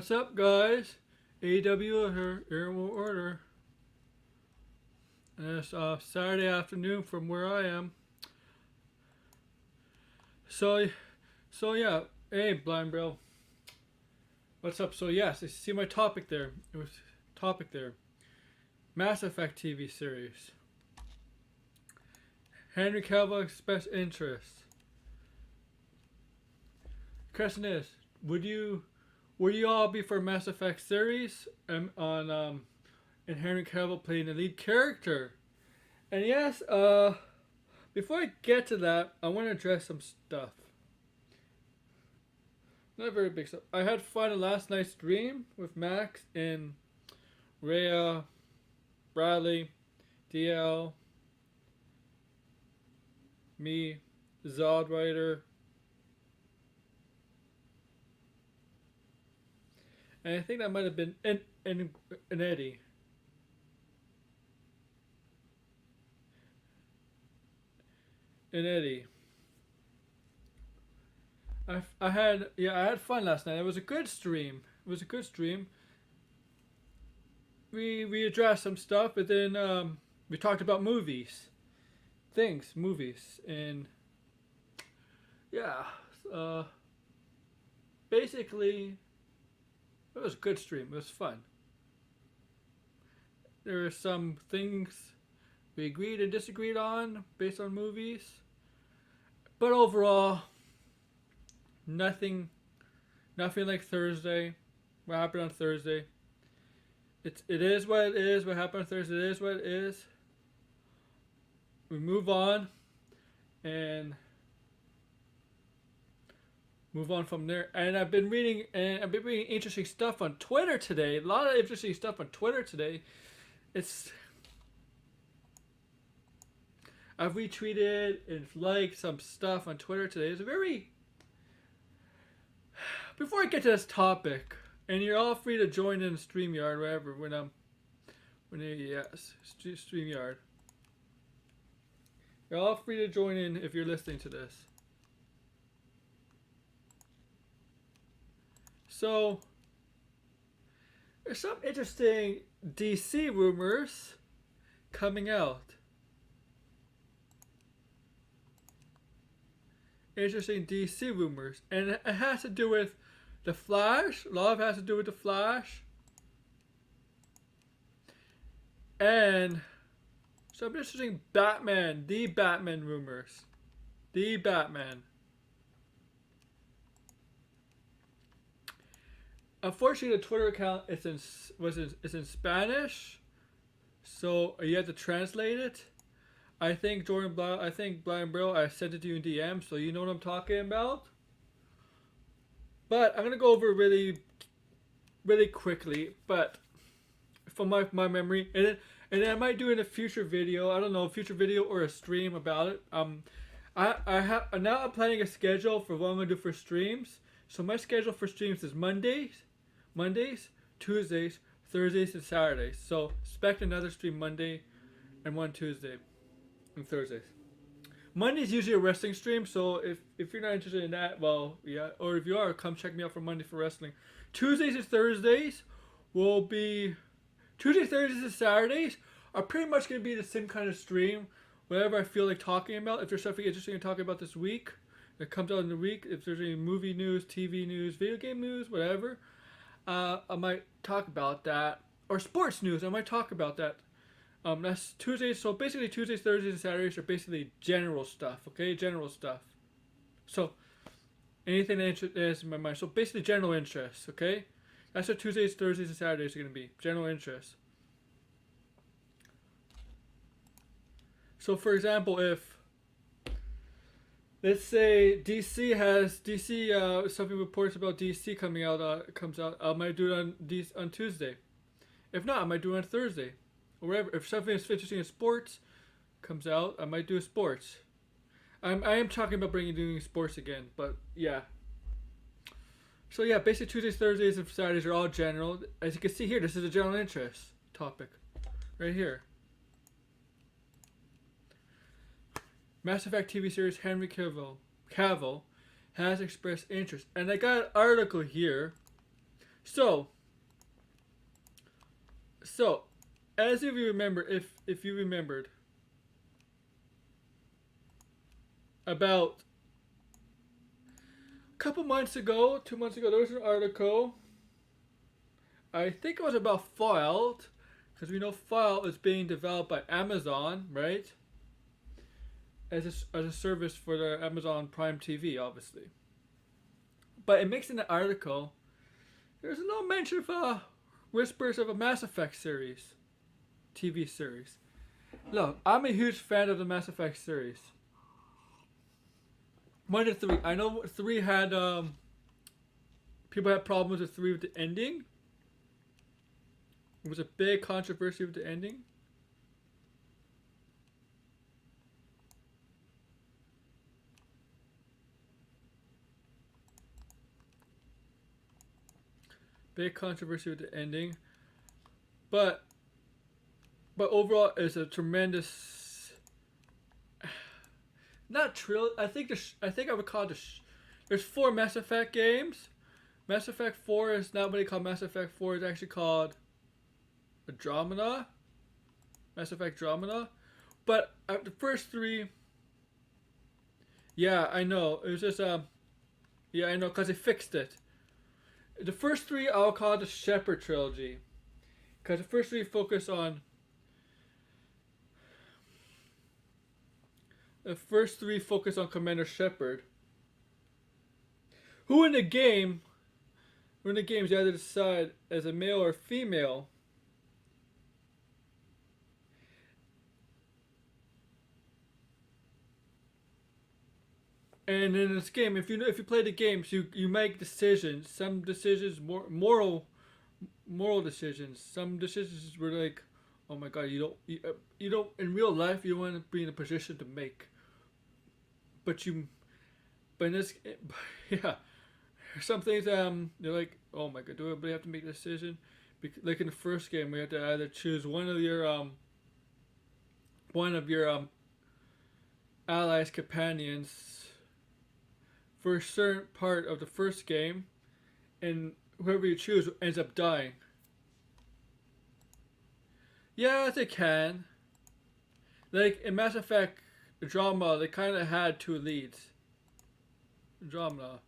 What's up, guys? AW here, Airwell Order. And it's Saturday afternoon from where I am. So yeah. Hey, Blind Bro. What's up? So yes, I see my topic there. It was topic there. Mass Effect TV series. Henry Cavill expressed interest. Question is, would you all be for Mass Effect series on and Henry Cavill playing the lead character? And yes, before I get to that, I want to address some stuff. Not very big stuff. I had fun in last night's stream with Max and Rhea, Bradley, DL, me, Zodwriter, and I think that might have been an Eddie. And Eddie. I had fun last night. It was a good stream. We addressed some stuff, but then we talked about movies, and yeah. Basically, it was a good stream. It was fun. There were some things we agreed and disagreed on based on movies, but overall, nothing like Thursday. What happened on Thursday? It is what it is. What happened on Thursday? It is what it is. We move on and move on from there. And I've been reading interesting stuff on Twitter today. A lot of interesting stuff on Twitter today. I've retweeted and liked some stuff on Twitter today. It's very. Before I get to this topic, and you're all free to join in StreamYard, wherever, StreamYard. You're all free to join in if you're listening to this. So, there's some interesting DC rumors coming out. Interesting DC rumors. And it has to do with The Flash. A lot of it has to do with The Flash. And some interesting The Batman rumors. The Batman. Unfortunately, the Twitter account is in Spanish, so you have to translate it. I think Blind Bro, I sent it to you in DM, so you know what I'm talking about. But I'm gonna go over really, really quickly, but from my memory, and then I might do in a future video. I don't know, a future video or a stream about it. Now I'm planning a schedule for what I'm gonna do for streams. So my schedule for streams is Mondays, Tuesdays, Thursdays, and Saturdays. So expect another stream Monday and one Tuesday and Thursdays. Monday's usually a wrestling stream, so if you're not interested in that, well, yeah, or if you are, come check me out for Monday for wrestling. Tuesdays and Thursdays Thursdays, and Saturdays are pretty much going to be the same kind of stream. Whatever I feel like talking about. If there's something interesting to talk about this week that comes out in the week, if there's any movie news, TV news, video game news, whatever, I might talk about that. Or sports news, I might talk about that. That's Tuesdays. So basically, Tuesdays, Thursdays, and Saturdays are basically general stuff. Okay, general stuff. So anything that is in my mind. So basically, general interests. Okay, that's what Tuesdays, Thursdays, and Saturdays are going to be. General interests. So for example, if let's say DC something reports about DC comes out, I might do it on Tuesday. If not, I might do it on Thursday. Or wherever. If something is interesting in sports comes out, I might do sports. I am talking about doing sports again, but yeah. So yeah, basically Tuesdays, Thursdays, and Saturdays are all general. As you can see here, this is a general interest topic. Right here. Mass Effect TV series Henry Cavill has expressed interest. And I got an article here So, so, as if you remember, if you remembered about a couple months ago, 2 months ago, there was an article. I think it was about Fallout, because we know Fallout is being developed by Amazon, right? As a service for the Amazon Prime TV, obviously. But it makes in the article, there's no mention of whispers of a Mass Effect series, TV series. Look, I'm a huge fan of the Mass Effect series. 1 to 3. I know 3 had people had problems with 3 with the ending. It was a big controversy with the ending. Big controversy with the ending. But overall, it's a tremendous. Not trilogy. I think I would call it there's 4 Mass Effect games. Mass Effect 4 is not really called Mass Effect 4. It's actually called Andromeda. Mass Effect Andromeda. But the first 3. Yeah, I know. It was just Yeah, I know, because they fixed it. The first 3 I'll call the Shepherd Trilogy, because the first 3 focus on. The first 3 focus on Commander Shepard, who in the games you have to decide as a male or female. And in this game, if you play the games, you make decisions. Some decisions moral decisions. Some decisions were like, oh my god, you don't in real life you want to be in a position to make. But in this, yeah, some things they're like, oh my god, do we really have to make a decision? Like in the first game, we have to either choose one of your allies, companions, for a certain part of the first game, and whoever you choose ends up dying. Yeah, they can. Like in Mass Effect Drama, they kind of had 2 leads. Drama.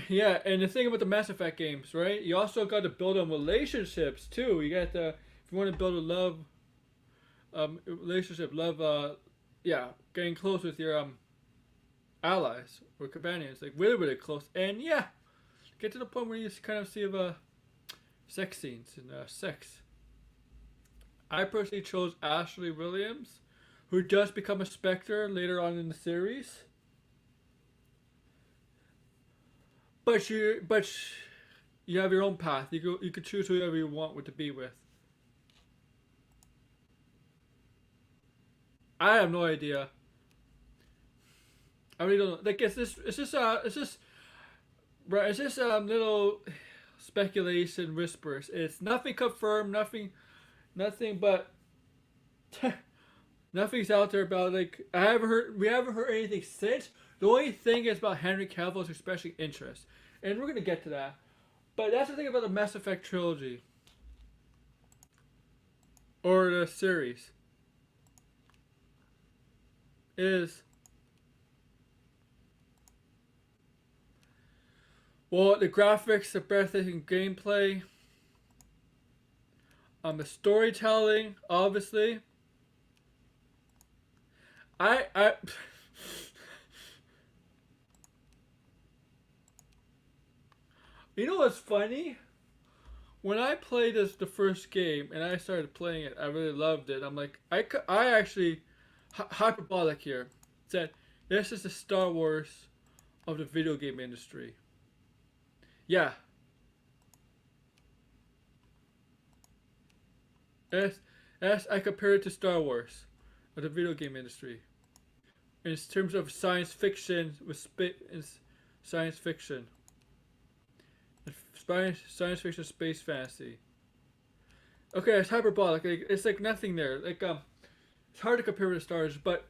Yeah, and the thing about the Mass Effect games, right? You also got to build on relationships too. You got to, if you want to build a love, relationship, love, yeah, getting close with your allies or companions, like really, really close, and yeah, get to the point where you kind of see sex scenes and sex. I personally chose Ashley Williams, who does become a Spectre later on in the series. You have your own path. You could choose whoever you want to be with. I have no idea. I really don't know. Like it's just right. It's just little speculation, whispers. It's nothing confirmed. Nothing. But nothing's out there about like I haven't heard. We haven't heard anything since. The only thing is about Henry Cavill's expressing interest, and we're gonna get to that. But that's the thing about the Mass Effect trilogy or the series is, well, the graphics, the breathtaking gameplay, the storytelling, obviously. I You know what's funny? When I played the first game and I started playing it, I really loved it. I'm like, I actually, hyperbolic here, said, this is the Star Wars of the video game industry. Yeah. I compare it to Star Wars of the video game industry. In terms of science fiction with science fiction. science fiction, space fantasy. Okay, it's hyperbolic. Like, it's like nothing there. Like it's hard to compare with the stars, but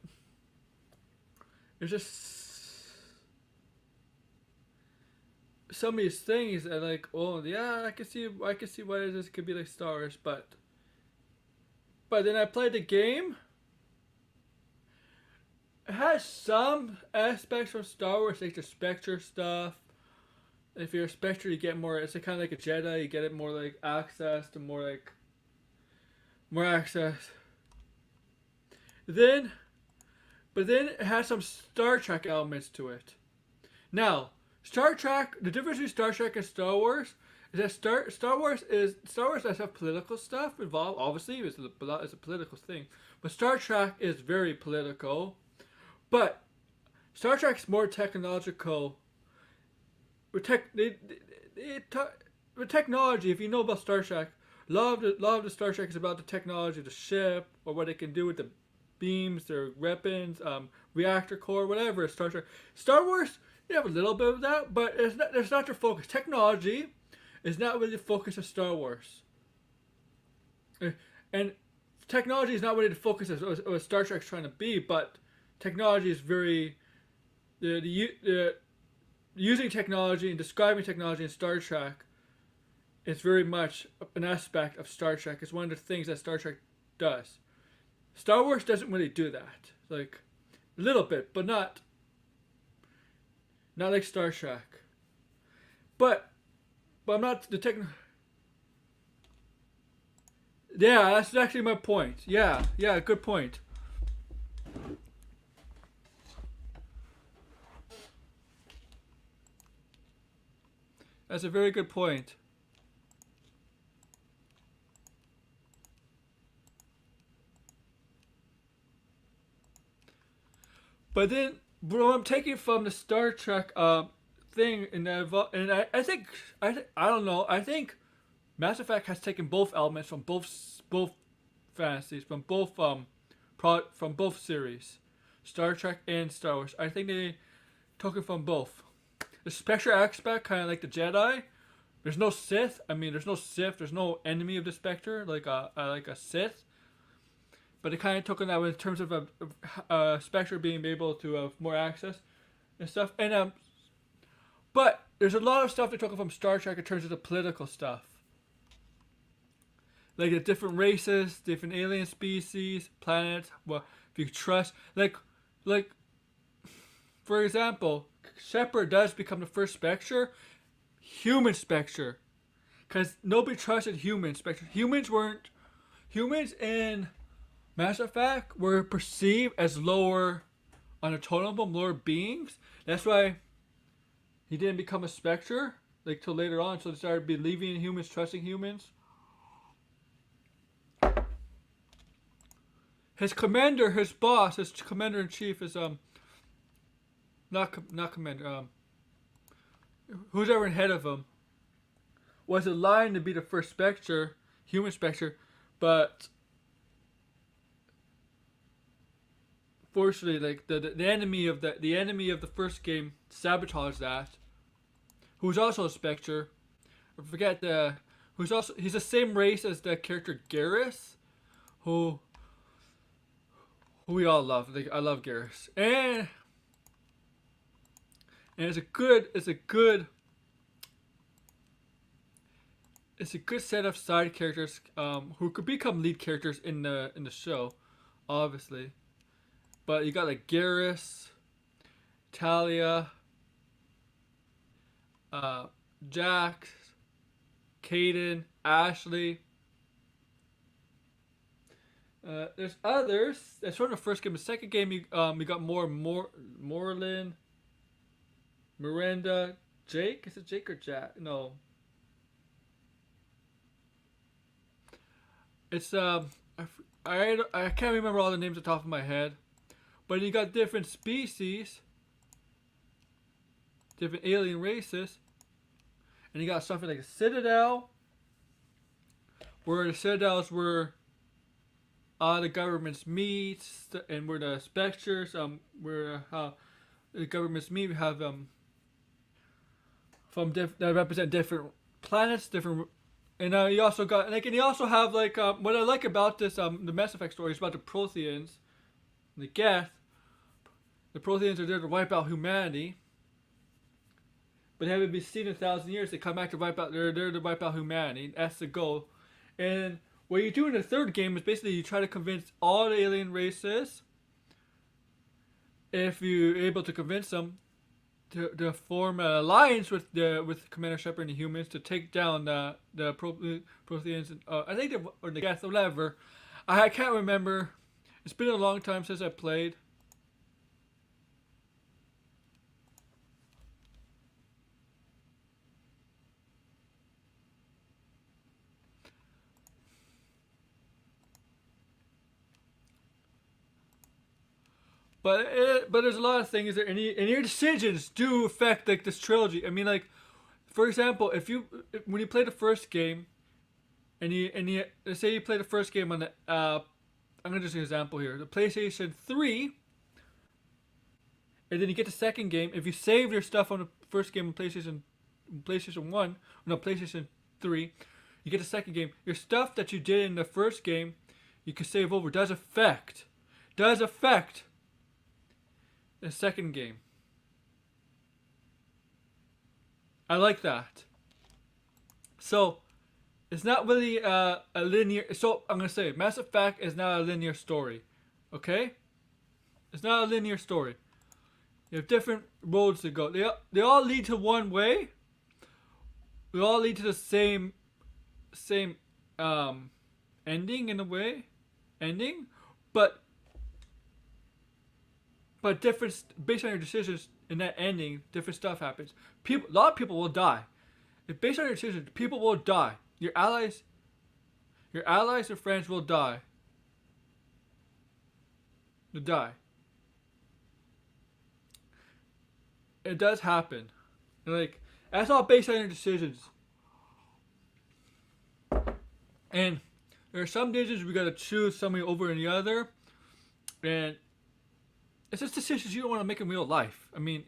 there's just some of these things that like, oh yeah, I can see why this could be like stars, but then I played the game. It has some aspects from Star Wars, like the Spectre stuff. If you're a Spectre, you get more. It's kind of like a Jedi. You get it more like access to more access. But then it has some Star Trek elements to it. Now, Star Trek. The difference between Star Trek and Star Wars is that Star Wars does have political stuff involved. Obviously, it's a political thing. But Star Trek is very political. But Star Trek's more technological. With technology, if you know about Star Trek, a lot of the Star Trek is about the technology of the ship, or what it can do with the beams, their weapons, reactor core, whatever. Star Trek, Star Wars, you have a little bit of that, but it's not their focus. Technology is not really the focus of Star Wars, and technology is not really the focus of what Star Trek's trying to be. But technology is very the using technology and describing technology in Star Trek is very much an aspect of Star Trek. It's one of the things that Star Trek does. Star Wars doesn't really do that. Like a little bit, but not like Star Trek. But I'm not the tech. Yeah, that's actually my point. Yeah, good point. That's a very good point. But then, bro, I'm taking from the Star Trek thing, and I think I don't know. I think Mass Effect has taken both elements from both fantasies, from both from both series, Star Trek and Star Wars. I think they took it from both. The Spectre aspect, kind of like the Jedi. There's no Sith. I mean, there's no Sith. There's no enemy of the Spectre like a Sith. But it kind of took on that in terms of a Spectre being able to have more access and stuff. And but there's a lot of stuff they took from Star Trek in terms of the political stuff, like the different races, different alien species, planets. Well, if you trust, like, for example, Shepherd does become the first Spectre, human Spectre, because nobody trusted human Spectre. Humans in Mass Effect were perceived as lower on a totem pole, lower beings. That's why he didn't become a Spectre like till later on. So they started believing in humans, trusting humans. His commander, his boss, his commander in chief is not commander. Who's ever ahead of him was aligned to be the first Spectre, human Spectre, but fortunately, like the enemy of the first game sabotaged that. Who's also a Spectre. I forget he's the same race as the character Garrus, who we all love. Like, I love Garrus, and it's a good set of side characters who could become lead characters in the show, obviously. But you got like Garrus, Talia, Jax, Kaden, Ashley. There's others. That's from the first game. The second game, we got Moreland, Miranda, Jake. Is it Jake or Jack? No. It's I can't remember all the names off the top of my head, but you got different species, different alien races, and you got something like a Citadel, where the Citadels were the governments meet, and where the Spectres where the governments meet. We have that represent different planets, different, and you also got like, and you also have like what I like about this the Mass Effect story is about the Protheans, the Geth. The Protheans are there to wipe out humanity, but they haven't been seen in 1,000 years. They come back to wipe out. They're there to wipe out humanity. That's the goal. And what you do in the third game is basically you try to convince all the alien races. If you're able to convince them to form an alliance with Commander Shepard and the humans to take down the Protheans, I think they're, or the Geth, or whatever. I can't remember. It's been a long time since I played. But there's a lot of things that, and your decisions do affect like this trilogy. I mean, like, for example, when you play the first game, and you let's say you play the first game on the I'm gonna just an example here, the PlayStation 3, and then you get the second game. If you save your stuff on the first game on PlayStation 1, no, PlayStation 3, you get the second game. Your stuff that you did in the first game, you can save over. Does affect the second game. I like that. So it's not really a linear. So I'm gonna say Mass Effect is not a linear story. Okay, it's not a linear story. You have different roads to go. They all lead to one way. They all lead to the same ending in a way, but different based on your decisions in that ending. Different stuff happens. A lot of people will die. If based on your decisions, people will die. Your allies and friends will die. They'll die. It does happen. Like, that's all based on your decisions. And there are some decisions we gotta choose somebody over the other, and it's just decisions you don't want to make in real life. I mean,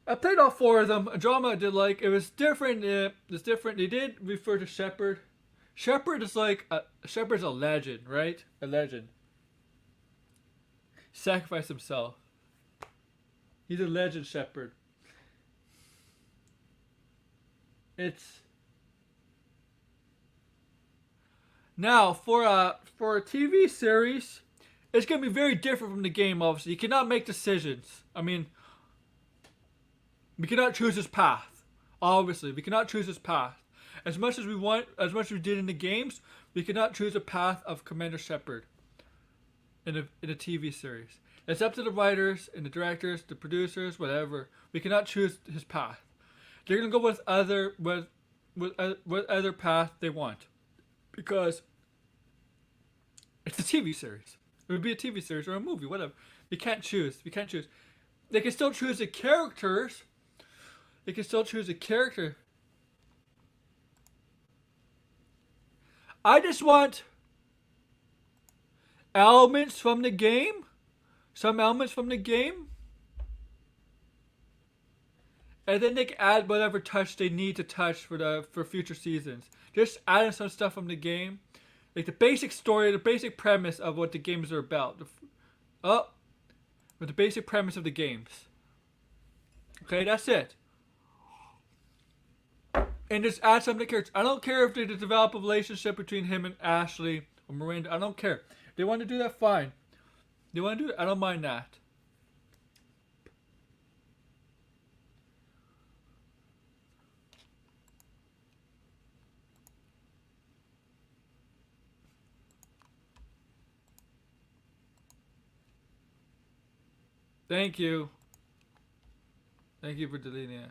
I played all four of them. A drama I did like. It was different. It's different. They did refer to Shepherd. Shepherd is like Shepherd's a legend, right? A legend. Sacrificed himself. He's a legend, Shepherd. It's now for a TV series, it's gonna be very different from the game. Obviously, you cannot make decisions. I mean, we cannot choose his path. Obviously, we cannot choose his path. As much as we want, as much as we did in the games, we cannot choose the path of Commander Shepard in a TV series. It's up to the writers and the directors, the producers, whatever. We cannot choose his path. They're gonna go with other path they want, because it's a TV series. It would be a TV series or a movie, whatever. We can't choose. They can still choose the characters. They can still choose a character. I just want elements from the game. Some elements from the game. And then they can add whatever touch they need to touch for future seasons. Just adding some stuff from the game. Like the basic story, the basic premise of what the games are about. With the basic premise of the games. Okay, that's it. And just add some of the characters. I don't care if they develop a relationship between him and Ashley or Miranda. I don't care. If they want to do that, fine. They want to do it. I don't mind that. Thank you. Thank you for deleting it.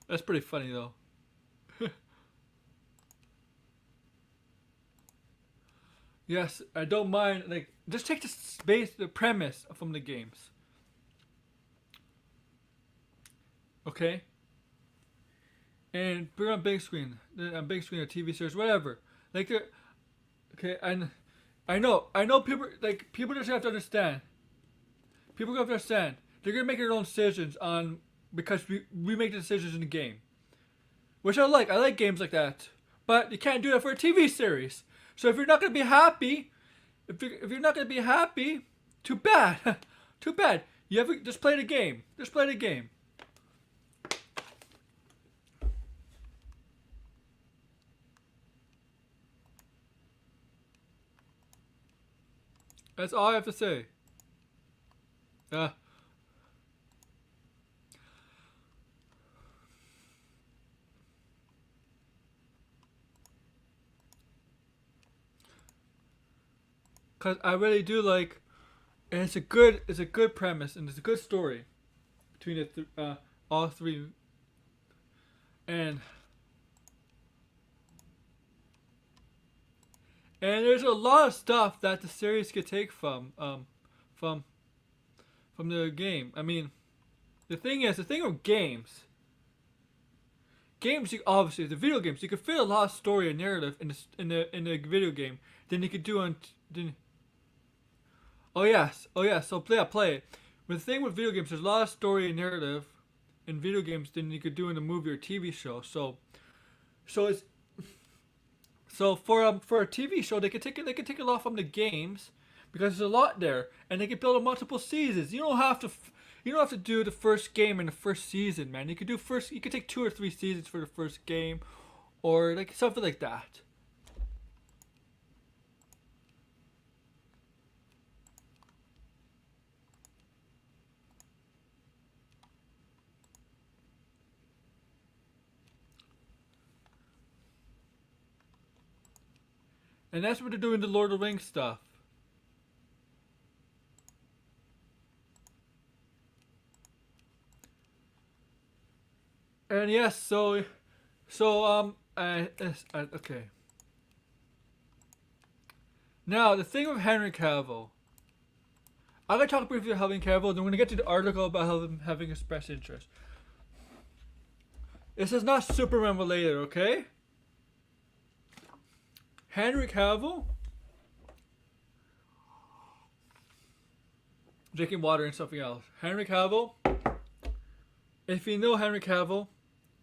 That's pretty funny though. Yes, I don't mind. Like, just take the premise from the games. Okay. And put it on big screen, or TV series, whatever. Like, okay, and I know. People just have to understand. People have to understand. They're gonna make their own decisions on because we make the decisions in the game, which I like. I like games like that, but you can't do that for a TV series. So if you're not gonna be happy, if you're not gonna be happy, too bad, too bad. You have to just play the game. Just play the game. That's all I have to say. Uh, Cause I really do like, and it's a good premise, and it's a good story between all three, and and there's a lot of stuff that the series could take from from the game. I mean, the thing with games, you obviously the video games, you could fit a lot of story and narrative in the video game than you could do on. Oh yes, oh yes. So play it. But the thing with video games, there's a lot of story and narrative in video games than you could do in a movie or TV show. So it's for a TV show, they could take a lot from the games because there's a lot there, and they could build on multiple seasons. You don't have to do the first game in the first season, man. You could take 2 or 3 seasons for the first game, or like something like that. And that's what they're doing the Lord of the Rings stuff. And yes, okay. Now the thing with Henry Cavill, I'm gonna talk briefly about Henry Cavill. Then we're gonna get to the article about him having expressed interest. This is not Superman related, okay? Henry Cavill, drinking water and something else. Henry Cavill. If you know Henry Cavill,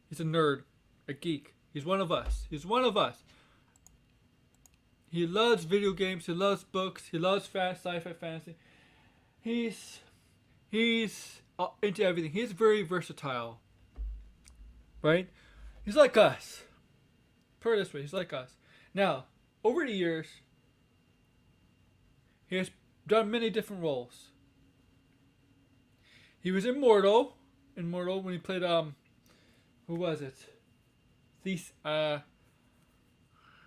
he's a nerd, a geek. He's one of us. He's one of us. He loves video games. He loves books. He loves sci-fi fantasy. He's into everything. He's very versatile, right? He's like us. Put it this way, he's like us. Now, over the years, he has done many different roles. He was Immortal when he played who was it?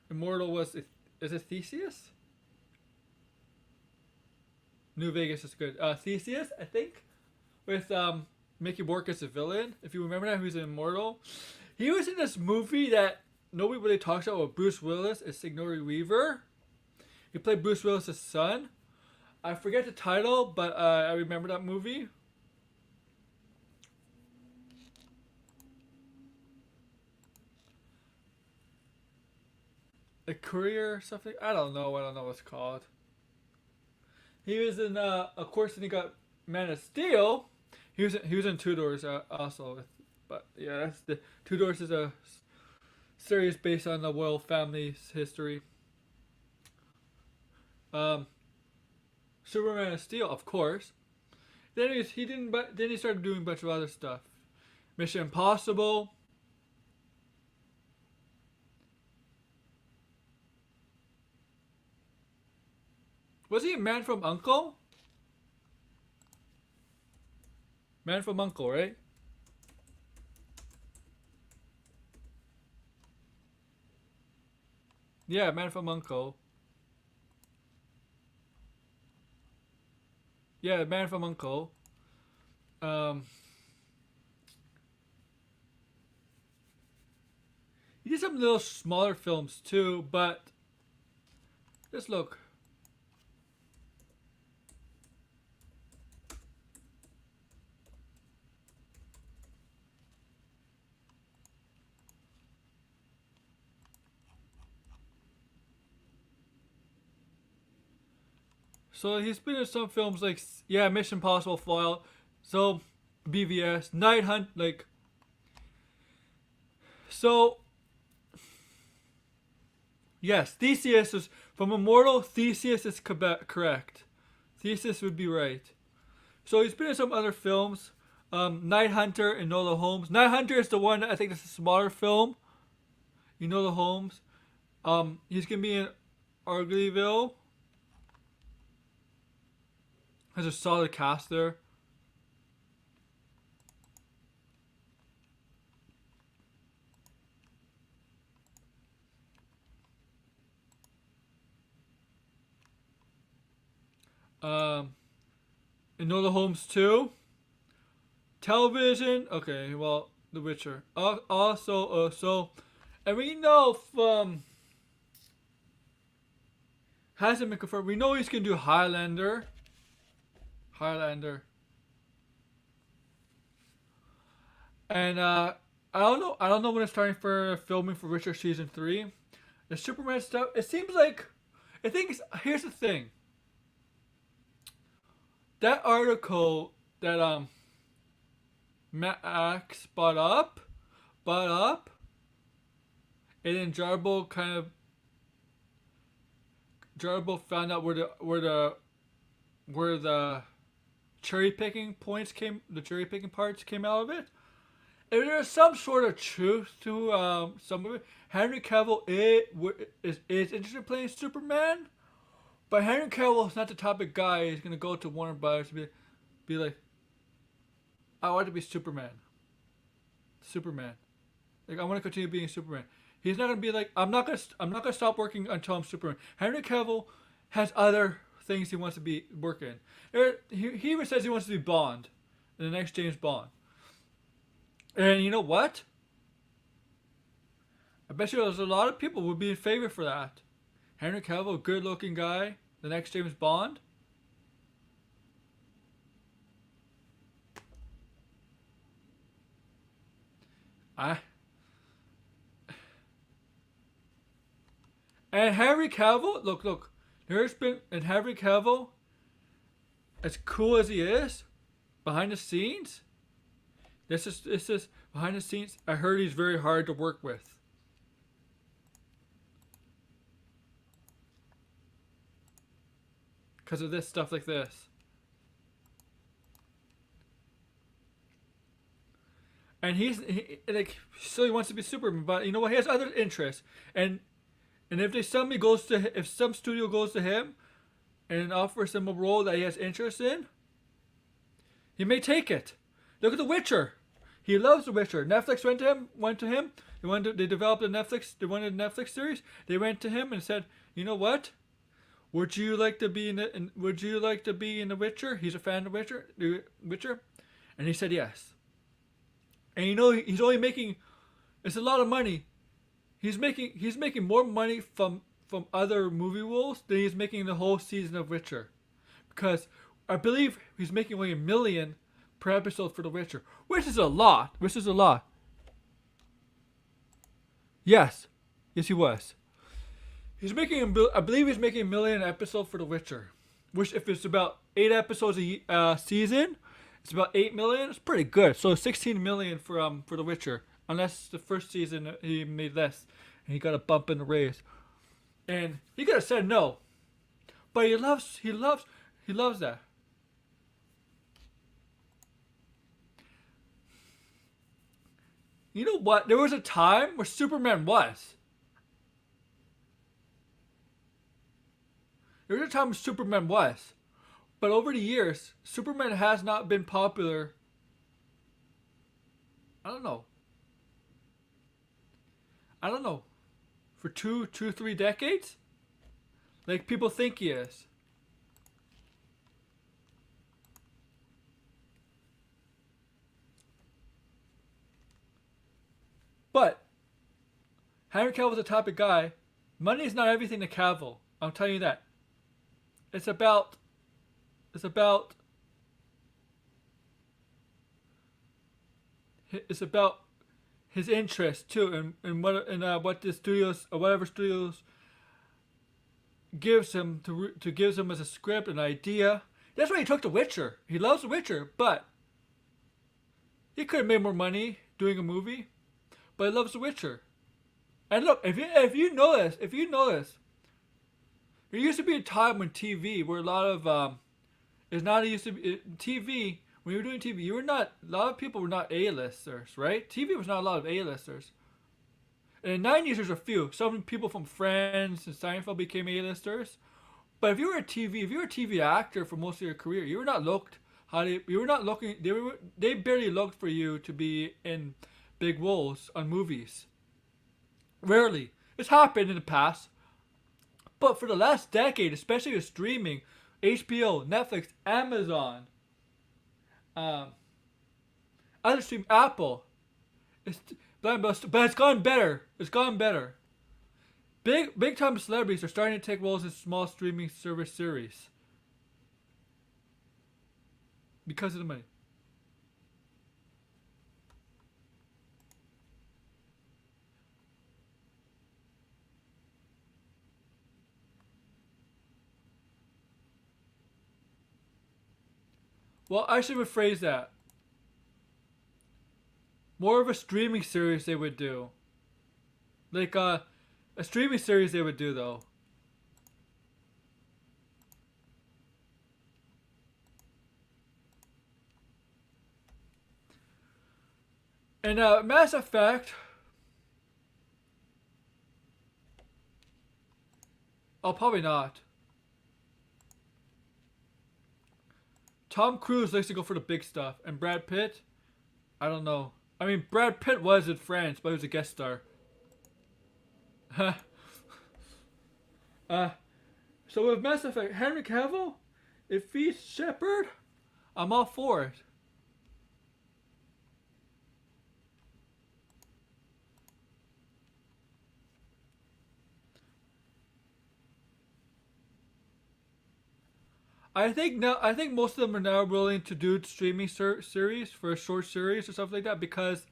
Immortal was it? Is it Theseus? New Vegas is good. Theseus, I think, with Mickey Rourke as a villain. If you remember that, he was Immortal. He was in this movie that nobody really talks about with Bruce Willis as Sigourney Weaver. He played Bruce Willis' son. I forget the title, but I remember that movie. A Courier or something? I don't know. I don't know what it's called. He was in, of course, then he got Man of Steel. He was in Two Doors also. But yeah, that's the Two Doors is a series based on the royal family's history. Superman of Steel, of course. He didn't. But then he started doing a bunch of other stuff. Mission Impossible. Was he a Man from Uncle? Man from Uncle, right? Yeah, Man from Uncle. Yeah, Man from Uncle. Um, he did some little smaller films too, but just look. So he's been in some films like Mission Impossible Fallout, so BVS, Night Hunt, like so. Yes, Theseus is from Immortal. Theseus is correct. Theseus would be right. So he's been in some other films. Night Hunter and Enola Holmes. Night Hunter is the one that I think is a smaller film. Enola Holmes. He's gonna be in Arguelyville. Has a solid cast there. Enola Holmes 2. Television. Okay, well, The Witcher. And we know from hasn't been confirmed. We know he's gonna do Highlander. And I don't know. I don't know when it's starting for filming for Witcher season 3. The Superman stuff. It seems like. I think here's the thing. That article that Max brought up, and then Jarbo found out where the cherry picking parts came out of it. And there's some sort of truth to some of it. Henry Cavill is interested in playing Superman, but Henry Cavill is not the type of guy who's gonna go to Warner Brothers and be like, I want to be Superman. Like I want to continue being Superman. He's not gonna be like, I'm not gonna stop working until I'm Superman. Henry Cavill has other things he wants to be working. He even says he wants to be Bond, in the next James Bond. And you know what? I bet you there's a lot of people would be in favor for that. Henry Cavill, good-looking guy, the next James Bond. And Henry Cavill, look. And Henry Cavill, as cool as he is, behind the scenes, this is behind the scenes. I heard he's very hard to work with. Because of this stuff like this. And he so he wants to be Superman, but you know what? He has other interests. And if some studio goes to him and offers him a role that he has interest in, he may take it. Look at The Witcher. He loves The Witcher. Netflix went to him. They developed they wanted a Netflix series. They went to him and said, "You know what? Would you like to be in The Witcher?" He's a fan of The Witcher. And he said yes. And you know he's only making, it's a lot of money. He's making more money from other movie roles than he's making the whole season of Witcher, because I believe he's making only $1 million per episode for The Witcher, which is a lot. Yes, he was. I believe he's making $1 million an episode for The Witcher, which if it's about 8 episodes a season, it's about $8 million. It's pretty good. So $16 million for The Witcher. Unless the first season he made less and he got a bump in the raise. And he could have said no. But he loves that. You know what? There was a time where Superman was. There was a time when Superman was. But over the years, Superman has not been popular. I don't know. For 3 decades? Like people think he is. But Henry Cavill's the type of guy. Money is not everything to Cavill. I'll tell you that. It's about his interest too, and what the studios or whatever studios gives him as a script an idea. That's why he took The Witcher. He loves The Witcher, but he could have made more money doing a movie. But he loves The Witcher. And look, if you know this, there used to be a time when TV where a lot of it's not it used to be TV. When you were doing TV, you were not a lot of people were not A-listers, right? TV was not a lot of A-listers. In the 90s, there's a few. Some people from Friends and Seinfeld became A-listers. But if you were a TV actor for most of your career, you were not looked you were not looking. They barely looked for you to be in big roles on movies. Rarely. It's happened in the past. But for the last decade, especially with streaming, HBO, Netflix, Amazon, other stream, Apple, but it's gotten better. It's gotten better. Big time celebrities are starting to take roles in small streaming service series because of the money. Well, I should rephrase that. More of a streaming series they would do. Like a streaming series they would do though. And Mass Effect. Oh, probably not. Tom Cruise likes to go for the big stuff, and Brad Pitt, I don't know. I mean, Brad Pitt was in France, but he was a guest star. So with Mass Effect, Henry Cavill, if he's Shepherd, I'm all for it. I think most of them are now willing to do streaming series for a short series or something like that because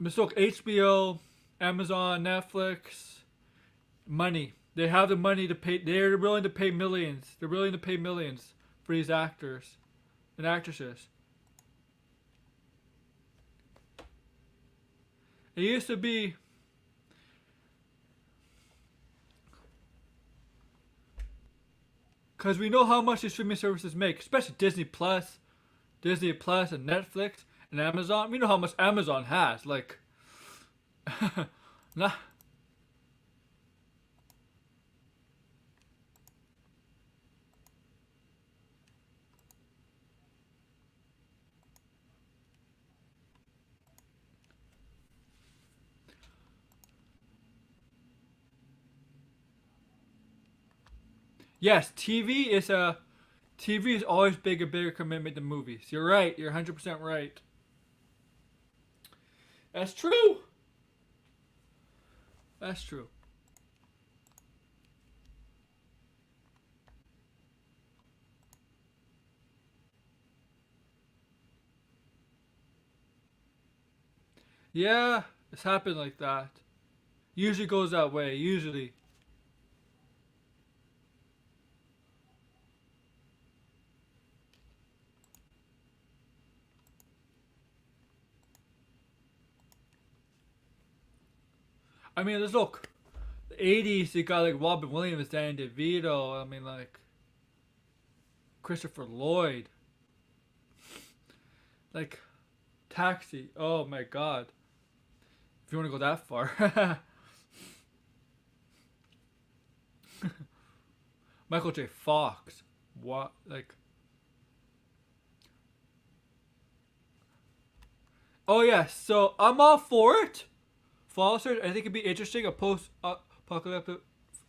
look, HBO, Amazon, Netflix, money. They have the money to pay. They're willing to pay millions. They're willing to pay millions for these actors and actresses. It used to be. Because we know how much these streaming services make, especially Disney Plus and Netflix and Amazon. We know how much Amazon has. Like, nah. Yes, TV is always a bigger commitment than movies. You're right. You're 100% right. That's true. That's true. Yeah, it's happened like that. Usually goes that way. Usually. I mean, let's look. The 80s, you got like Robin Williams, Danny DeVito. I mean, like Christopher Lloyd. Like Taxi. Oh my God. If you want to go that far. Michael J. Fox. What? Like. Oh yeah. So I'm all for it. Fallout series. I think it'd be interesting. A post-apocalyptic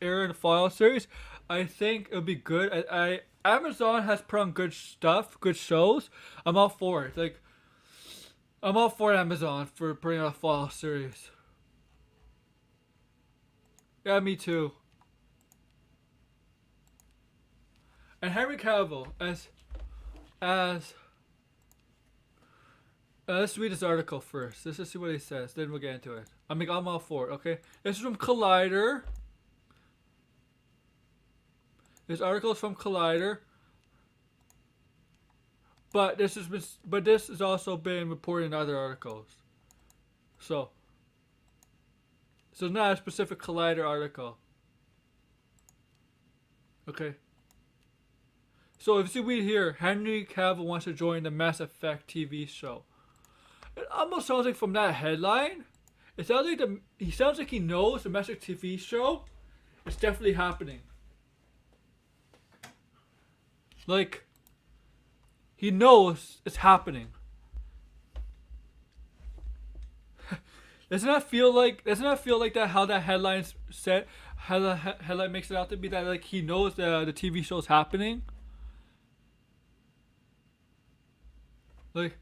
era in the Fallout series. I think it'll be good. Amazon has put on good stuff, good shows. I'm all for it. Like, I'm all for Amazon for putting out a Fallout series. Yeah, me too. And Henry Cavill as let's read this article first. Let's just see what he says. Then we'll get into it. I'm all for it. Okay. This is from Collider. This article is from Collider, but this has also been reported in other articles. So it's not a specific Collider article. Okay. So if you read here, Henry Cavill wants to join the Mass Effect TV show. It almost sounds like from that headline, it sounds like he sounds like he knows the Mass Effect TV show is definitely happening. Like, he knows it's happening. Doesn't that feel like that? How that headline's set? How the headline makes it out to be that like he knows the TV show's happening. Like,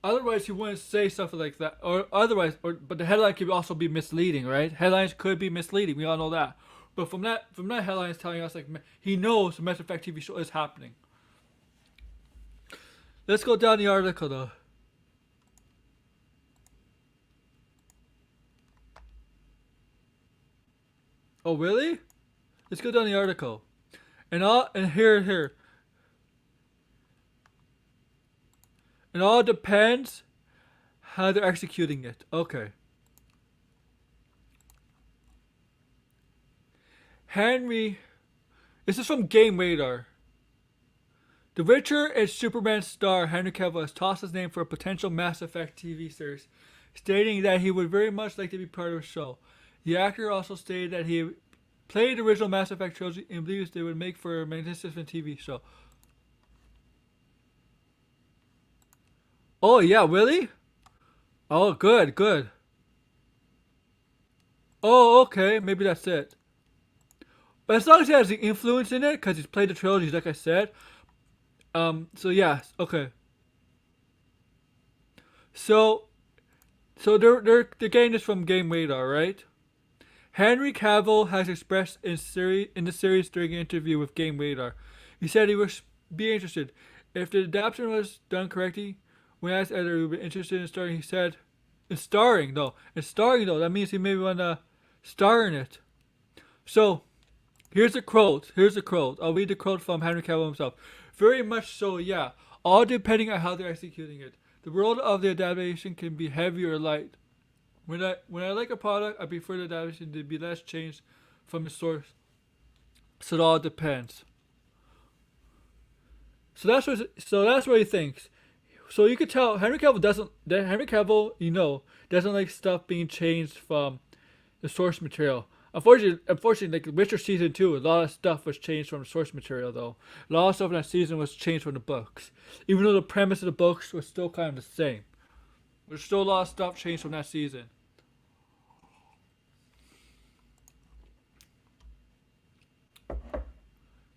otherwise he wouldn't say something like that. But the headline could also be misleading, right? Headlines could be misleading. We all know that. But from that headline is telling us like he knows the Mass Effect TV show is happening. Let's go down the article though. Oh really? Let's go down the article. And here. It all depends how they're executing it. Okay. Henry, this is from Game Radar. The Witcher and Superman star Henry Cavill has tossed his name for a potential Mass Effect TV series, stating that he would very much like to be part of the show. The actor also stated that he played the original Mass Effect trilogy and believes they would make for a magnificent TV show. Oh yeah, really? Oh, good. Oh, okay, maybe that's it. But as long as he has the influence in it, because he's played the trilogies, like I said. So yeah, okay. So they're getting this from Game Radar, right? Henry Cavill has expressed in the series during an interview with Game Radar. He said he would be interested if the adaptation was done correctly. When asked whether he would be interested in starring, he said, "In starring though, that means he maybe want to star in it." So here's a quote. I'll read the quote from Henry Cavill himself. Very much so, yeah. All depending on how they're executing it. The world of the adaptation can be heavy or light. When I like a product, I prefer the adaptation to be less changed from the source. So it all depends. So that's what he thinks. So you could tell Henry Cavill doesn't like stuff being changed from the source material. Unfortunately, like Witcher season 2, a lot of stuff was changed from the source material though. A lot of stuff in that season was changed from the books. Even though the premise of the books was still kind of the same. There's still a lot of stuff changed from that season.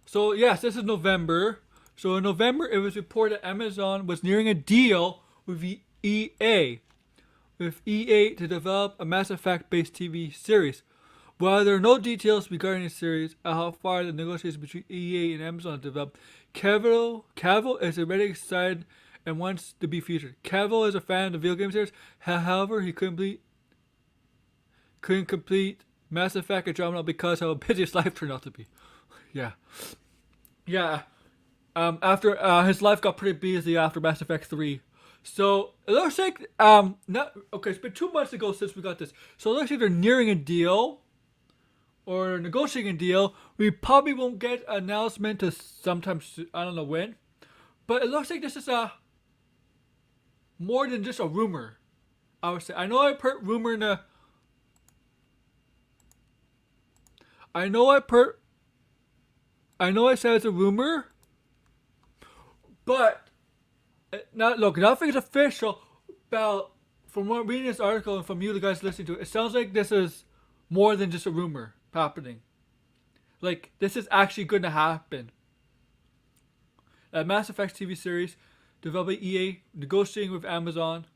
So yes, this is November. So in November, it was reported that Amazon was nearing a deal with EA to develop a Mass Effect-based TV series. While there are no details regarding the series or how far the negotiations between EA and Amazon have developed, Cavill is already excited and wants to be featured. Cavill is a fan of the video game series. However, he couldn't complete Mass Effect Andromeda because of how busy his life turned out to be. Yeah. After his life got pretty busy after Mass Effect 3. So it looks like it's been 2 months ago since we got this. So it looks like they're nearing a deal or negotiating a deal. We probably won't get an announcement to sometime I don't know when. But it looks like this is more than just a rumor. I would say. I know I've heard rumor in the I said it's a rumor. But nothing is official. About from reading this article and from you guys listening to it, it sounds like this is more than just a rumor happening. Like this is actually going to happen. A Mass Effect TV series developed by EA negotiating with Amazon.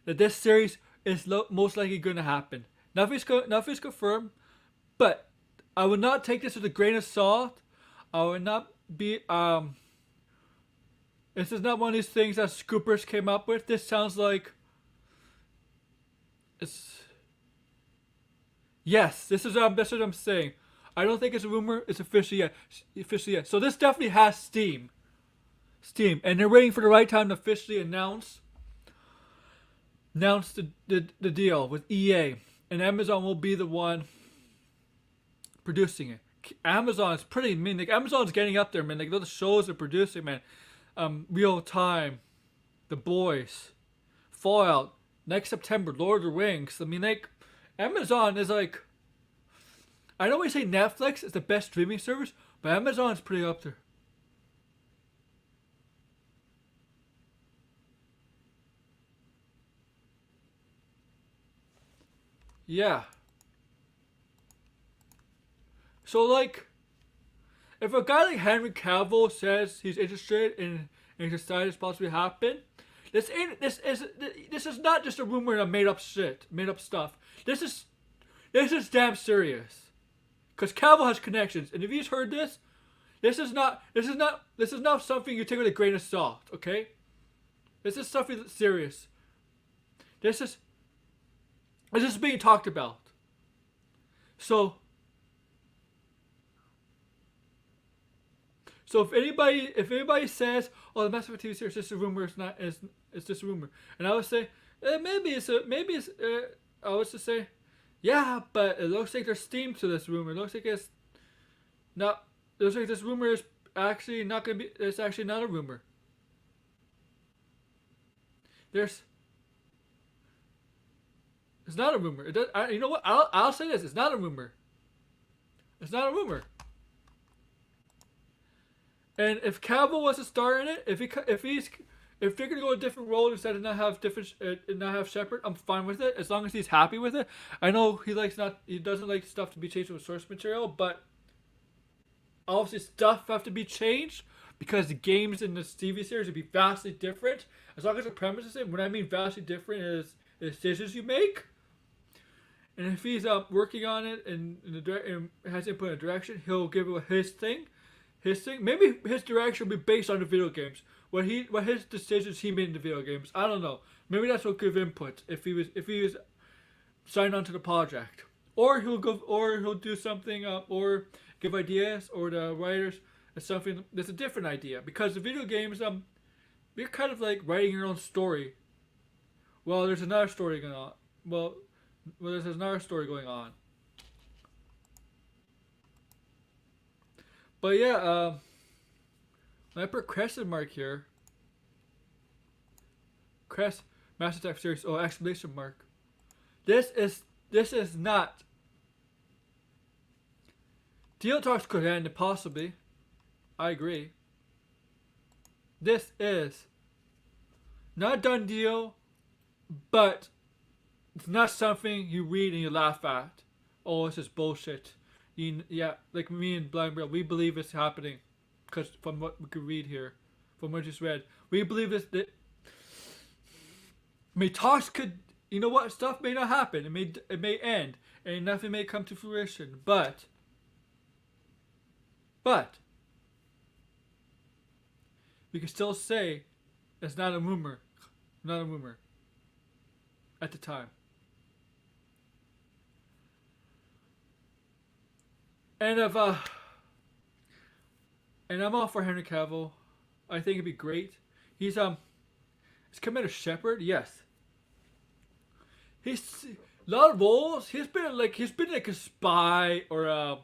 That this series is most likely going to happen. Nothing's confirmed, but I would not take this with a grain of salt. I would not be This is not one of these things that scoopers came up with. This sounds like this is what I'm saying. I don't think it's a rumor. It's official yet. Officially yet. So this definitely has steam. And they're waiting for the right time to officially announce the deal with EA, and Amazon will be the one producing it. Amazon is pretty mean. Like Amazon's getting up there, man. Like those shows they're producing, man. Real Time, The Boys, Fallout, next September, Lord of the Rings. I mean, like Amazon is like. I don't always say Netflix is the best streaming service, but Amazon's pretty up there. Yeah. So like, if a guy like Henry Cavill says he's interested in society possibly happen, this is not just a rumor and a made up stuff. This is damn serious. Cause Cavill has connections, and if he's heard this, this is not something you take with a grain of salt. Okay, this is something that's serious. This is being talked about. So if anybody says, "Oh, the Mass Effect TV series is just a rumor," it's just a rumor, and I would say, I was to say, yeah, but it looks like there's steam to this rumor. It looks like it's not. It looks like this rumor is actually not gonna be. It's actually not a rumor. It's not a rumor. It does. You know what? I'll say this. It's not a rumor. It's not a rumor. And if Cavill was a star in it, if they're gonna go a different role instead of not have Shepherd, I'm fine with it as long as he's happy with it. I know he doesn't like stuff to be changed with source material, but obviously stuff have to be changed because the games in this TV series would be vastly different. As long as the premise is the same. What I mean vastly different is the decisions you make. And if he's working on it and has input in a direction, he'll give it his thing. Maybe his direction will be based on the video games. What his decisions he made in the video games. I don't know. Maybe that's what give input if he was signed on to the project, or he'll do something or give ideas, or the writers something that's a different idea, because the video games you're kind of like writing your own story. Well, there's another story going on. There's another story going on. But yeah, when I put question mark here, Mass Effect series, exclamation mark. This is not. Deal talks could end possibly. I agree. This is not a done deal, but it's not something you read and you laugh at. Oh, this is bullshit. Yeah, like me and Blind Braille, we believe it's happening, because from what we could read here, from what I just read, we believe this. I mean, talks could, you know what, stuff may not happen. It may end, and nothing may come to fruition. But we can still say it's not a rumor, at the time. And I'm all for Henry Cavill. I think it'd be great. He's Commander Shepherd, yes. He's a lot of roles. He's been like a spy or an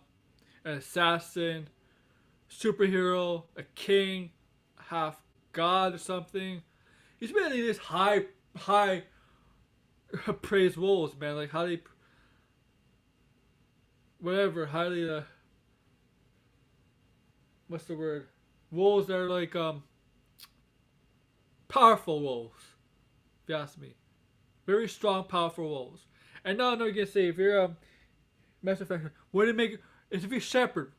assassin, superhero, a king, half god or something. He's been in these high praised roles, man. Like highly what's the word? Roles that are like powerful roles, if you ask me. Very strong, powerful roles. And now I know you're gonna say, if you're Mass Effect, what it make if you're Shepherd?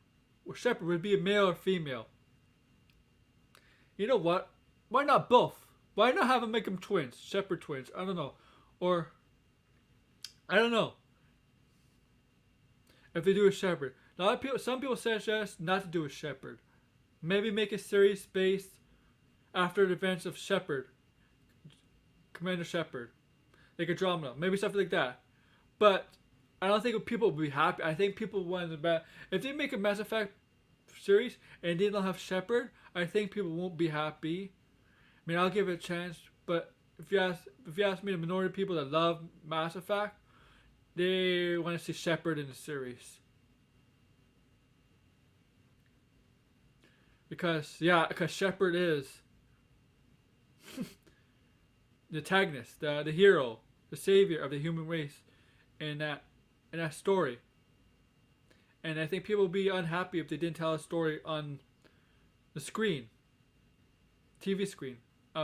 Well, Shepherd would be a male or female. You know what? Why not both? Why not have them make them twins? Shepherd twins. I don't know. Or I don't know. If they do a Shepherd. Some people suggest not to do a Shepherd. Maybe make a series based after the events of Shepherd. Commander Shepherd. Like a drama. Maybe something like that. But I don't think people will be happy. I think people want the bad. If they make a Mass Effect series and they don't have Shepherd, I think people won't be happy. I mean, I'll give it a chance, but if you ask me, the minority of people that love Mass Effect, they want to see Shepherd in the series. Because Shepherd is the antagonist, the hero, the savior of the human race in that story. And I think people would be unhappy if they didn't tell a story on the screen, TV screen,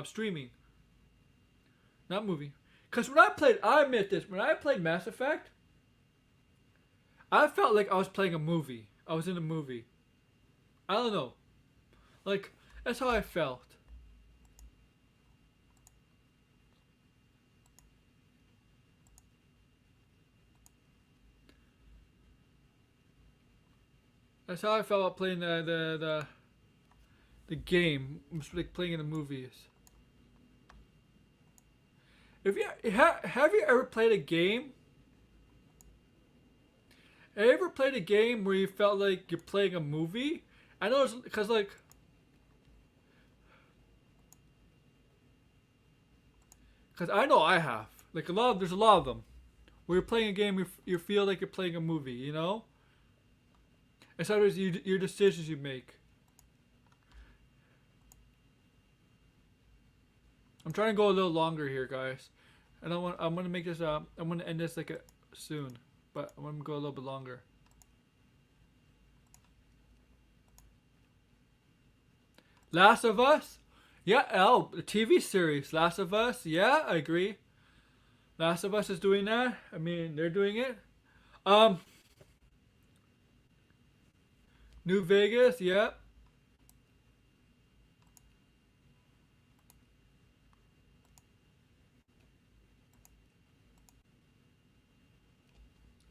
streaming, not movie. Because I admit this, when I played Mass Effect, I felt like I was playing a movie. I was in a movie. I don't know. Like, that's how I felt. That's how I felt about playing the game. It's like playing in the movies. Have you ever played a game? Have you ever played a game where you felt like you're playing a movie? I know it's because I know I have. Like there's a lot of them where you're playing a game, you feel like you're playing a movie. You know. And sometimes your decisions you make. I'm trying to go a little longer here, guys. And I'm gonna make this. I'm gonna end this soon, but I'm gonna go a little bit longer. Last of Us, yeah. Oh, the TV series, Last of Us. Yeah, I agree. Last of Us is doing that. I mean, they're doing it. Um, New Vegas. Yeah.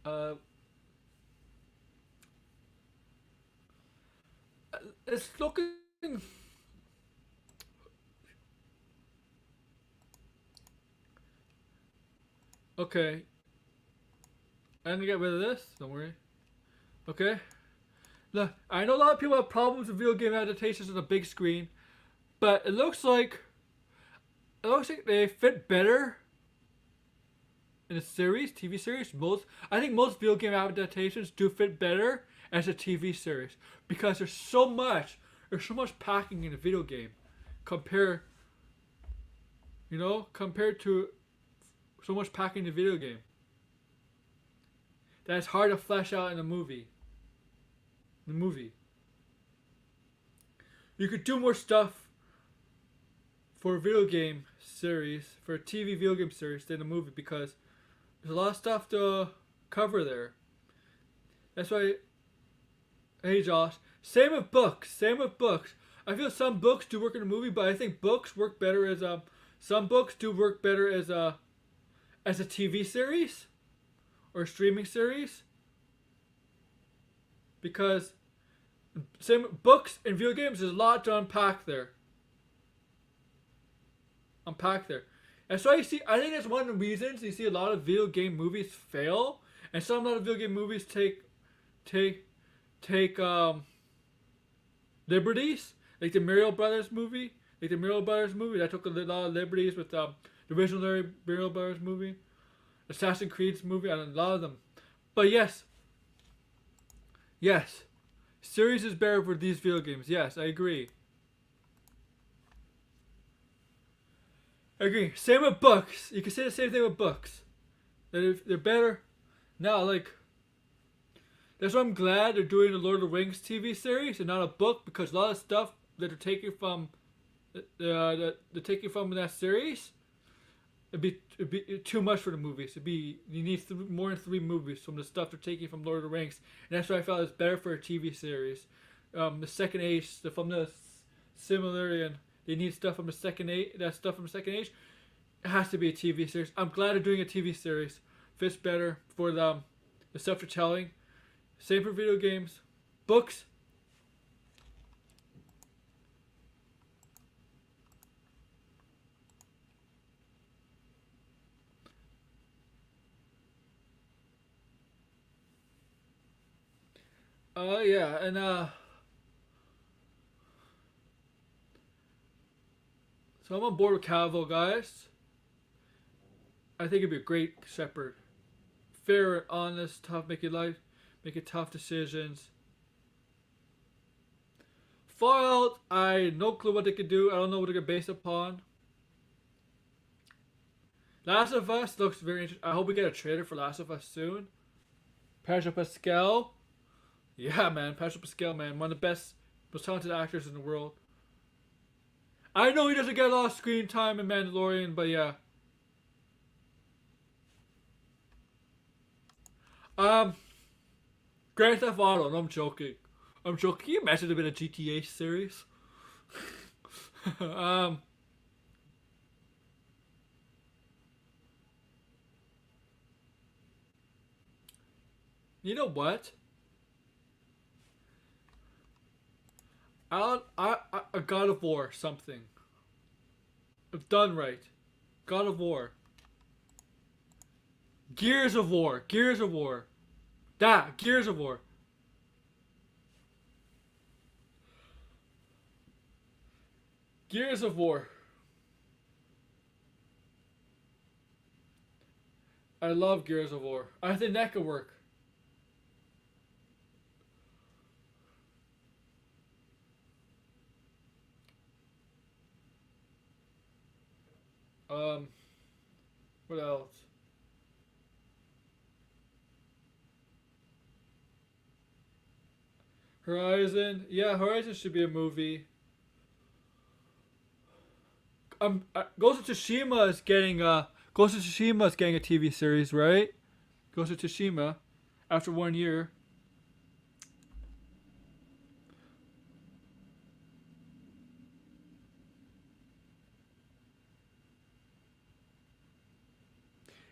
Uh, it's looking. Okay. I'm gonna get rid of this. Don't worry. Okay. Look, I know a lot of people have problems with video game adaptations on the big screen, but it looks like they fit better in a series, TV series. I think most video game adaptations do fit better as a TV series because there's so much packing in a video game compared to so much packing in a video game that's hard to flesh out in a movie. You could do more stuff for a video game series, for a TV video game series than a movie because there's a lot of stuff to cover there. That's why, hey Josh, same with books. I feel some books do work in a movie, but I think books work better as some books do work better as a TV series or a streaming series because same books and video games, there's a lot to unpack there. And so I think that's one of the reasons you see a lot of video game movies fail, and a lot of video game movies take liberties, like the Mario Brothers movie, that took a lot of liberties with the original Mario Brothers movie, Assassin's Creed's movie, and a lot of them. But yes, series is better for these video games. Yes, I agree. Same with books. You can say the same thing with books. They're better. Now, that's why I'm glad they're doing the Lord of the Rings TV series and not a book because a lot of stuff that they're taking from that series, it'd be too much for the movies. You need more than 3 movies from the stuff they're taking from Lord of the Rings, and that's why I felt it's better for a TV series. The Second Age, from the similarity, and they need stuff from the Second Age. That stuff from the Second Age, it has to be a TV series. I'm glad they're doing a TV series. Fits better for the stuff they're telling. Same for video games, books. Yeah, and so I'm on board with Cavill, guys. I think it'd be a great Shepherd. Fair and honest, tough, making tough decisions. Fallout, I no clue what they could do. I don't know what they could base upon. Last of Us looks very interesting. I hope we get a trailer for Last of Us soon. Pedro Pascal, yeah, man, Pedro Pascal, man, one of the best, most talented actors in the world. I know he doesn't get a lot of screen time in Mandalorian, but yeah. Um, Grand Theft Auto. No, I'm joking. I'm joking. Can you imagine a bit of GTA series? um, you know what? A God of War something. If done right, God of War. Gears of War. Gears of War. That Gears of War. Gears of War. I love Gears of War. I think that could work. Um, what else? Horizon. Yeah, Horizon should be a movie. Ghost of Tsushima is getting a TV series, right? Ghost of Tsushima, after 1 year.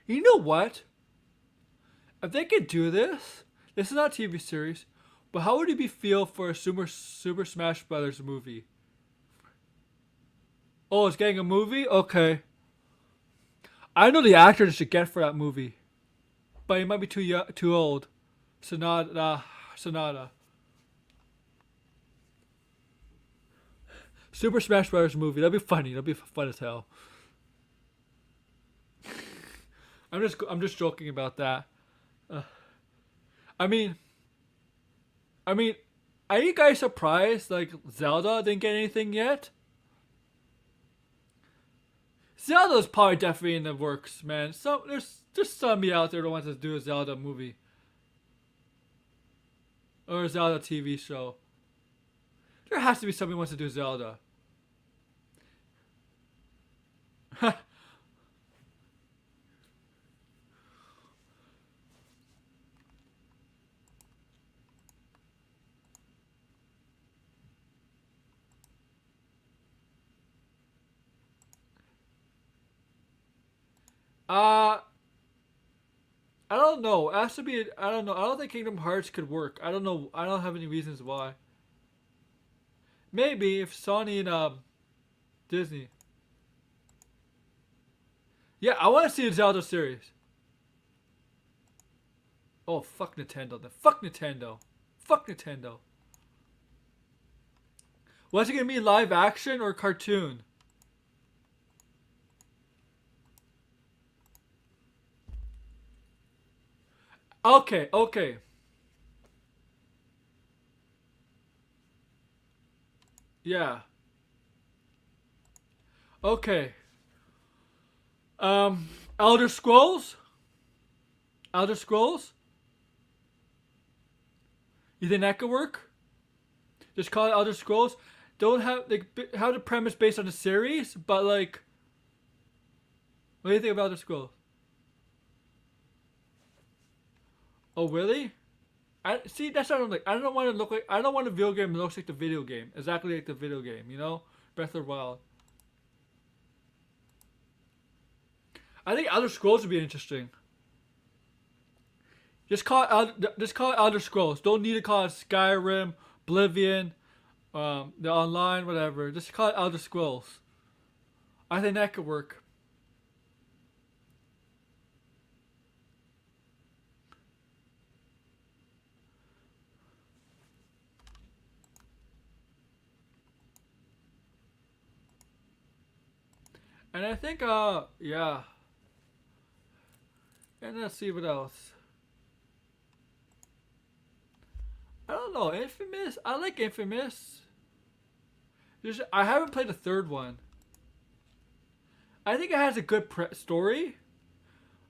You know what? If they could do this, this is not a TV series, but how would it be feel for a Super Smash Brothers movie? Oh, it's getting a movie. Okay, I know the actor they should get for that movie, but he might be too young, too old. Sonata. Super Smash Brothers movie. That'd be funny. That'd be fun as hell. I'm just joking about that. Uh, I mean, I mean, are you guys surprised? Like Zelda didn't get anything yet. Zelda's probably definitely in the works, man. There's just somebody out there that wants to do a Zelda movie or a Zelda TV show. There has to be somebody who wants to do Zelda. uh I don't know. It has to be. I don't know. I don't think Kingdom Hearts could work. I don't know. I don't have any reasons why. Maybe if Sony and Disney. Yeah, I want to see a Zelda series. Oh fuck Nintendo! Then fuck Nintendo. Fuck Nintendo. What's it gonna be? Live action or cartoon? Okay, okay. Yeah. Okay. Um, Elder Scrolls. Elder Scrolls. You think that could work? Just call it Elder Scrolls. Don't have the premise based on the series, but like, what do you think about Elder Scrolls? Oh really? I see. That's what I'm like. I don't want to look like. I don't want a video game that looks like the video game, exactly like the video game. You know, Breath of the Wild. I think Elder Scrolls would be interesting. Just call it Elder Scrolls. Don't need to call it Skyrim, Oblivion, the online, whatever. Just call it Elder Scrolls. I think that could work. And I think yeah. And let's see what else. I don't know, Infamous. I like Infamous. I haven't played the third one. I think it has a good story.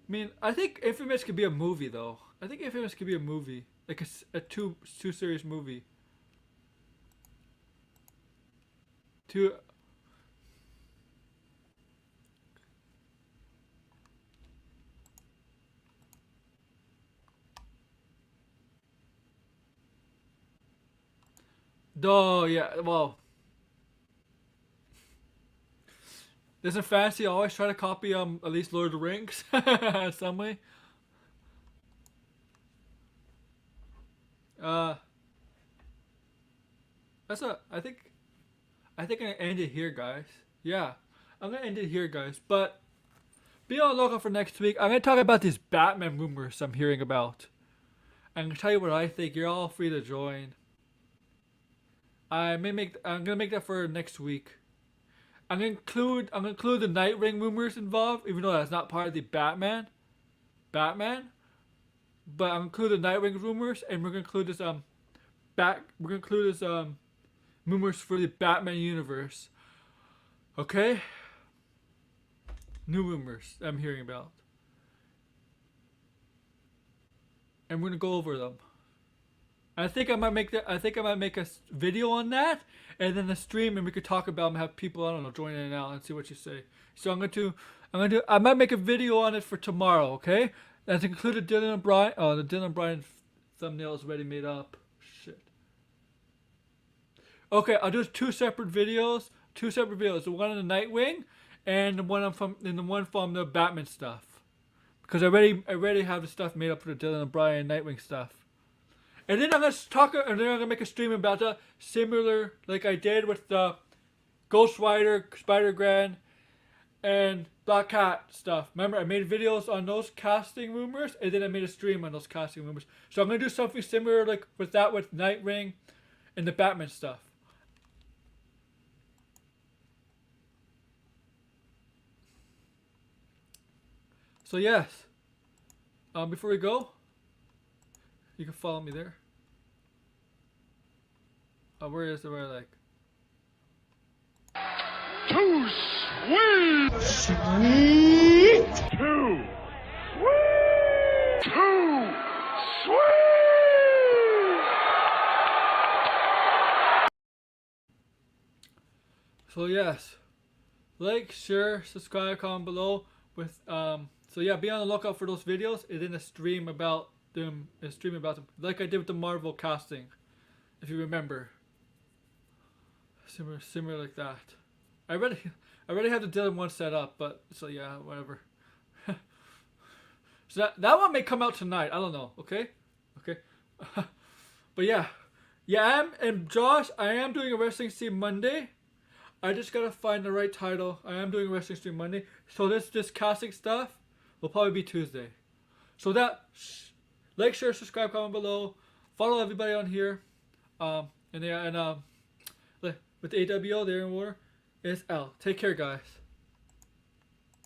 I mean, I think Infamous could be a movie though. I think Infamous could be a movie, like a two series movie. Two. Oh yeah, well. Doesn't Fantasy always try to copy at least Lord of the Rings some way? Uh, I think I'm gonna end it here, guys. Yeah, I'm gonna end it here, guys. But be on the lookout for next week. I'm gonna talk about these Batman rumors I'm hearing about. I'm gonna tell you what I think. You're all free to join. I'm gonna make that for next week. I'm gonna include the Nightwing rumors involved, even though that's not part of the Batman. But I'm gonna include the Nightwing rumors, and we're gonna include this rumors for the Batman universe. Okay? New rumors I'm hearing about. And we're gonna go over them. I think I might make a video on that, and then a stream, and we could talk about them. Have people, I don't know, join in and out and see what you say. So I might make a video on it for tomorrow. Okay, that's included Dylan and Brian. Oh, the Dylan and Brian thumbnail is already made up. Shit. Okay, I'll do two separate videos. The one on the Nightwing, and the one from the Batman stuff. Because I already have the stuff made up for the Dylan and Brian Nightwing stuff. And then I'm gonna make a stream about the similar, like I did with the Ghost Rider, Spider-Gwen, and Black Cat stuff. Remember, I made videos on those casting rumors, and then I made a stream on those casting rumors. So I'm gonna do something similar, like with Nightwing, and the Batman stuff. So yes, before we go, you can follow me there. Where like? Too sweet! Sweet! Too sweet! Too sweet! So yes, like, share, subscribe, comment below. So yeah, be on the lookout for those videos. And then a stream about them, like I did with the Marvel casting, if you remember. Similar like that. I already have the Dylan one set up, but so yeah, whatever. So that one may come out tonight. I don't know. Okay. But yeah, and Josh, I am doing a wrestling stream Monday. I just gotta find the right title. I am doing a wrestling stream Monday. So this casting stuff will probably be Tuesday. So that, like, share, subscribe, comment below, follow everybody on here. With the AWO there in order, it's L. Take care, guys.